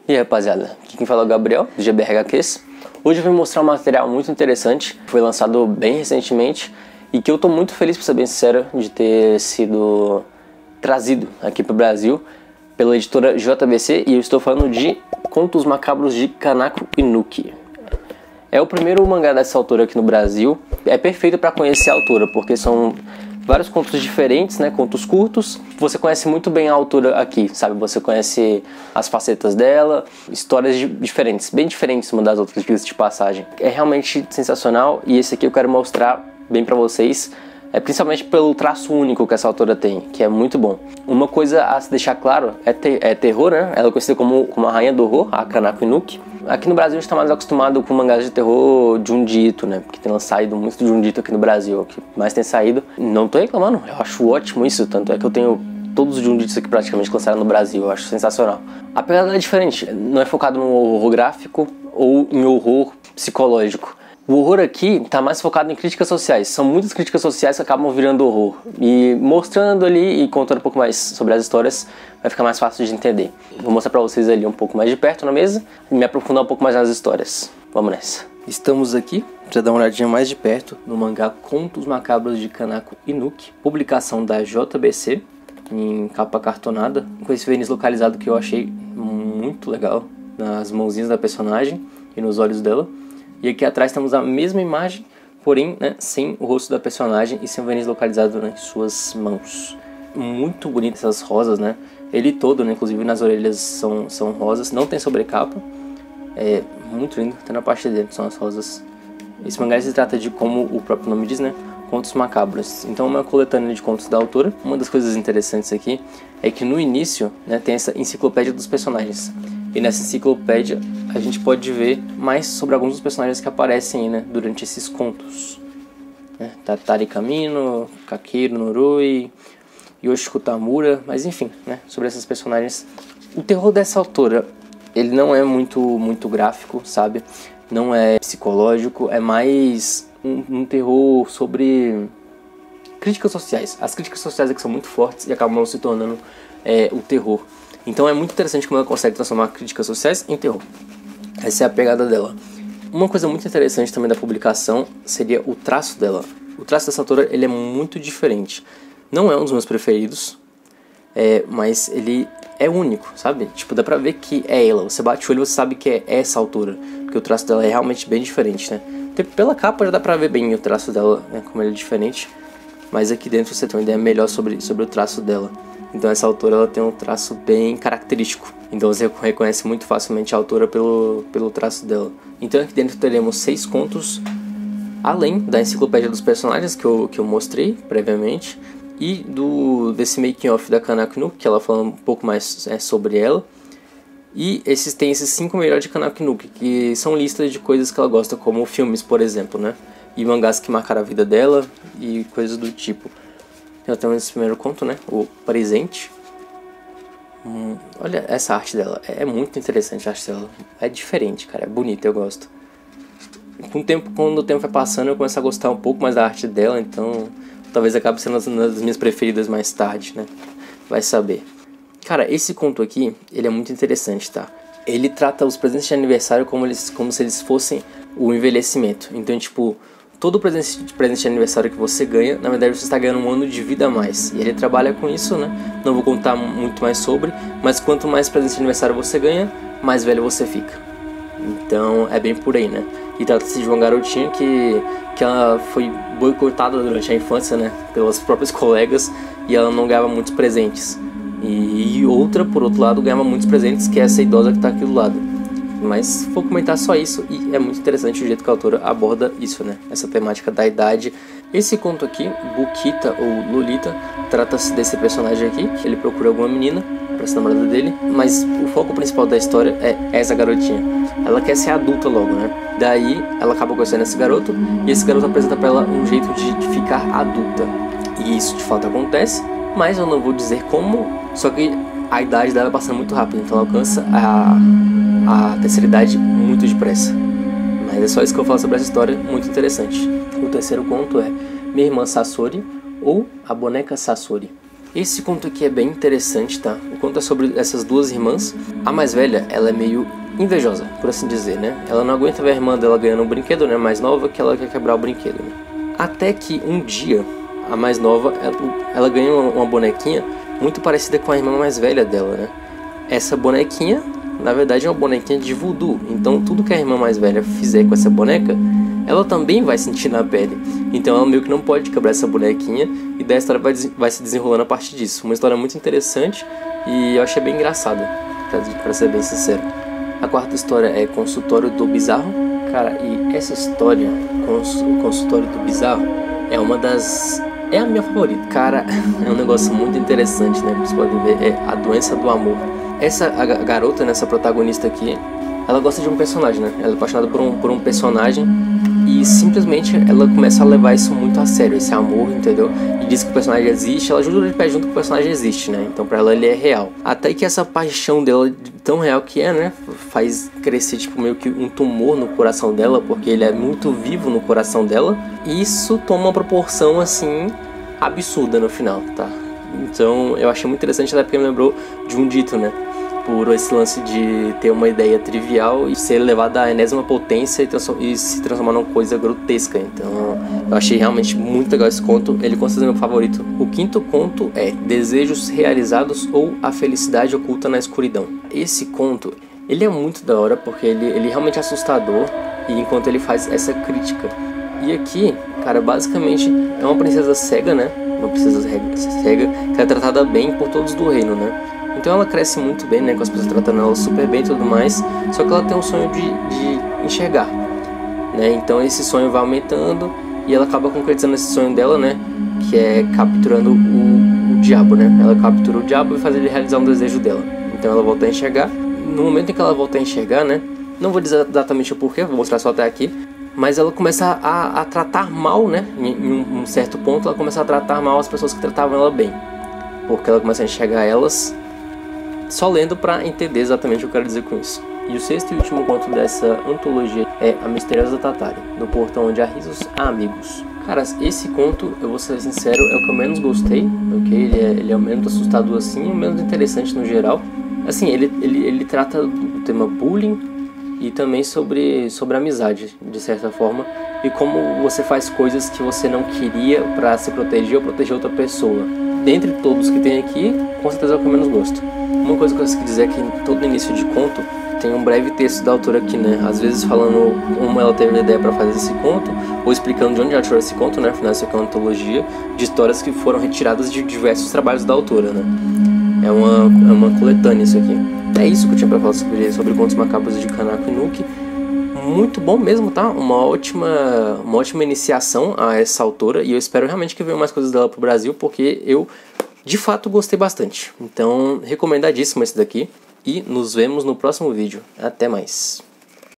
E aí, rapaziada, aqui quem fala é o Gabriel, do GBRHQs. Hoje eu vou mostrar um material muito interessante, que foi lançado bem recentemente e que eu tô muito feliz, pra ser bem sincero, de ter sido trazido aqui pro Brasil pela editora JBC, e eu estou falando de Contos Macabros de Kanako Inuki. É o primeiro mangá dessa autora aqui no Brasil. É perfeito para conhecer a autora, porque são vários contos diferentes, né? Contos curtos. Você conhece muito bem a autora aqui, sabe? Você conhece as facetas dela, histórias diferentes, bem diferentes uma das outras, dias de passagem. É realmente sensacional, e esse aqui eu quero mostrar bem pra vocês, principalmente pelo traço único que essa autora tem, que é muito bom. Uma coisa a se deixar claro é terror, né? Ela é conhecida como a rainha do horror, a Kanako Inuki. Aqui no Brasil a gente está mais acostumado com mangás de terror Junji Ito, né? Porque tem saído muito Junji Ito aqui no Brasil, o que mais tem saído. Não tô reclamando, eu acho ótimo isso, tanto é que eu tenho todos os Junji Itos aqui praticamente que lançaram no Brasil, eu acho sensacional. A pegada é diferente, não é focado no horror gráfico ou em horror psicológico. O horror aqui está mais focado em críticas sociais. São muitas críticas sociais que acabam virando horror. E mostrando ali e contando um pouco mais sobre as histórias, vai ficar mais fácil de entender. Vou mostrar para vocês ali um pouco mais de perto na mesa e me aprofundar um pouco mais nas histórias. Vamos nessa. Estamos aqui para dar uma olhadinha mais de perto no mangá Contos Macabros de Kanako Inuki, publicação da JBC, em capa cartonada, com esse verniz localizado que eu achei muito legal nas mãozinhas da personagem e nos olhos dela. E aqui atrás temos a mesma imagem, porém, né, sem o rosto da personagem e sem o verniz localizado em suas mãos. Muito bonito essas rosas, né? Ele todo, né, inclusive nas orelhas são rosas, não tem sobrecapa. É muito lindo, até na parte de dentro são as rosas. Esse mangá se trata de, como o próprio nome diz, né, contos macabros. Então é uma coletânea de contos da autora. Uma das coisas interessantes aqui é que no início, né, tem essa enciclopédia dos personagens. E nessa enciclopédia a gente pode ver mais sobre alguns dos personagens que aparecem aí, né, durante esses contos. Tatari Kamino, Kakeru Noroi, Yoshiko Tamura, mas enfim, né, sobre esses personagens. O terror dessa autora, ele não é muito gráfico, sabe? Não é psicológico, é mais um terror sobre críticas sociais. As críticas sociais aqui são muito fortes e acabam se tornando o terror. Então é muito interessante como ela consegue transformar críticas sociais em terror. Essa é a pegada dela. Uma coisa muito interessante também da publicação seria o traço dela. O traço dessa autora, ele é muito diferente. Não é um dos meus preferidos, mas ele é único, sabe? Tipo, dá pra ver que é ela. Você bate o olho e você sabe que é essa autora, porque o traço dela é realmente bem diferente, né? Pela capa já dá pra ver bem o traço dela, né, como ele é diferente. Mas aqui dentro você tem uma ideia melhor sobre o traço dela. Então essa autora, ela tem um traço bem característico. Então você reconhece muito facilmente a autora pelo traço dela. Então aqui dentro teremos 6 contos, além da enciclopédia dos personagens que eu mostrei previamente, e desse making of da Kanako Inuki, que ela fala um pouco mais sobre ela. E tem esses 5 melhores de Kanako Inuki, que são listas de coisas que ela gosta, como filmes, por exemplo, né? E mangás que marcaram a vida dela e coisas do tipo. Eu tenho esse primeiro conto, né? O Presente. Olha essa arte dela. É muito interessante a arte dela. É diferente, cara. É bonita, eu gosto. Quando o tempo vai passando, eu começo a gostar um pouco mais da arte dela. Então, talvez acabe sendo uma das minhas preferidas mais tarde, né? Vai saber. Cara, esse conto aqui, ele é muito interessante, tá? Ele trata os presentes de aniversário como se eles fossem o envelhecimento. Então, tipo, todo presente de aniversário que você ganha, na verdade você está ganhando um ano de vida a mais. E ele trabalha com isso, né? Não vou contar muito mais sobre, mas quanto mais presente de aniversário você ganha, mais velho você fica. Então é bem por aí, né? E trata-se de uma garotinha que ela foi boicotada durante a infância, né? Pelas próprias colegas, e ela não ganhava muitos presentes. E outra, por outro lado, ganhava muitos presentes, que é essa idosa que está aqui do lado. Mas vou comentar só isso, e é muito interessante o jeito que a autora aborda isso, né? Essa temática da idade. Esse conto aqui, Bukita ou Lolita, trata-se desse personagem aqui, que ele procura alguma menina pra ser namorada dele, mas o foco principal da história é essa garotinha. Ela quer ser adulta logo, né? Daí ela acaba conhecendo esse garoto, e esse garoto apresenta pra ela um jeito de ficar adulta. E isso de fato acontece, mas eu não vou dizer como, só que a idade dela passa muito rápido, então ela alcança a terceira idade muito depressa. Mas é só isso que eu falo sobre essa história, muito interessante. O terceiro conto é Minha Irmã Sasori, ou A Boneca Sasori. Esse conto aqui é bem interessante, tá? O conto é sobre essas duas irmãs. A mais velha, ela é meio invejosa, por assim dizer, né? Ela não aguenta ver a irmã dela ganhando um brinquedo, né? Mais nova, que ela quer quebrar o brinquedo, né? Até que um dia, a mais nova, ela ganha uma bonequinha muito parecida com a irmã mais velha dela, né? Essa bonequinha, na verdade, é uma bonequinha de voodoo. Então, tudo que a irmã mais velha fizer com essa boneca, ela também vai sentir na pele. Então, ela meio que não pode quebrar essa bonequinha. E daí a história vai se desenrolando a partir disso. Uma história muito interessante e eu achei bem engraçada, pra ser bem sincero. A quarta história é Consultório do Bizarro. Cara, e essa história, Consultório do Bizarro, é uma das... é a minha favorita. Cara, é um negócio muito interessante, né? Vocês podem ver, é a doença do amor. Essa garota, nessa protagonista aqui, ela gosta de um personagem, né? Ela é apaixonada por um personagem e simplesmente ela começa a levar isso muito a sério, esse amor, entendeu? E diz que o personagem existe, ela jura de pé junto que o personagem existe, né? Então pra ela ele é real. Até que essa paixão dela, tão real que é, né? Faz crescer tipo meio que um tumor no coração dela, porque ele é muito vivo no coração dela. E isso toma uma proporção assim absurda no final, tá? Então eu achei muito interessante, até porque me lembrou de um dito, né? Por esse lance de ter uma ideia trivial e ser levada à enésima potência e se transformar numa coisa grotesca. Então eu achei realmente muito legal esse conto. Ele com certeza é meu favorito. O quinto conto é Desejos Realizados ou A Felicidade Oculta na Escuridão. Esse conto, ele é muito da hora porque ele realmente é assustador e enquanto ele faz essa crítica. E aqui, cara, basicamente é uma princesa cega, né? Uma princesa cega que é tratada bem por todos do reino, né? Então ela cresce muito bem, né, com as pessoas tratando ela super bem e tudo mais. Só que ela tem um sonho de enxergar, né? Então esse sonho vai aumentando e ela acaba concretizando esse sonho dela, né? Que é capturando o diabo, né? Ela captura o diabo e faz ele realizar um desejo dela. Então ela volta a enxergar. No momento em que ela volta a enxergar, né? Não vou dizer exatamente o porquê, vou mostrar só até aqui. Mas ela começa a tratar mal, né? Em um certo ponto ela começa a tratar mal as pessoas que tratavam ela bem. Porque ela começa a enxergar elas só lendo pra entender exatamente o que eu quero dizer com isso. E o sexto e último conto dessa antologia é A Misteriosa Tatari, no portão onde há risos, há amigos. Cara, esse conto, eu vou ser sincero, é o que eu menos gostei, ok? Ele é o menos assustador assim, e o menos interessante no geral. Assim, ele trata do tema bullying e também sobre amizade, de certa forma. E como você faz coisas que você não queria pra se proteger ou proteger outra pessoa. Dentre todos que tem aqui, com certeza é o que eu menos gosto. Uma coisa que eu esqueci dizer é que em todo início de conto tem um breve texto da autora aqui, né? Às vezes falando como ela teve a ideia para fazer esse conto, ou explicando de onde ela tirou esse conto, né? Afinal, isso aqui é uma antologia de histórias que foram retiradas de diversos trabalhos da autora, né? É uma coletânea isso aqui. É isso que eu tinha pra falar sobre Contos Macabros de Kanako Inuki. Muito bom mesmo, tá? Uma ótima iniciação a essa autora. E eu espero realmente que venham mais coisas dela pro Brasil, porque eu, de fato, gostei bastante. Então, recomendadíssimo esse daqui. E nos vemos no próximo vídeo. Até mais.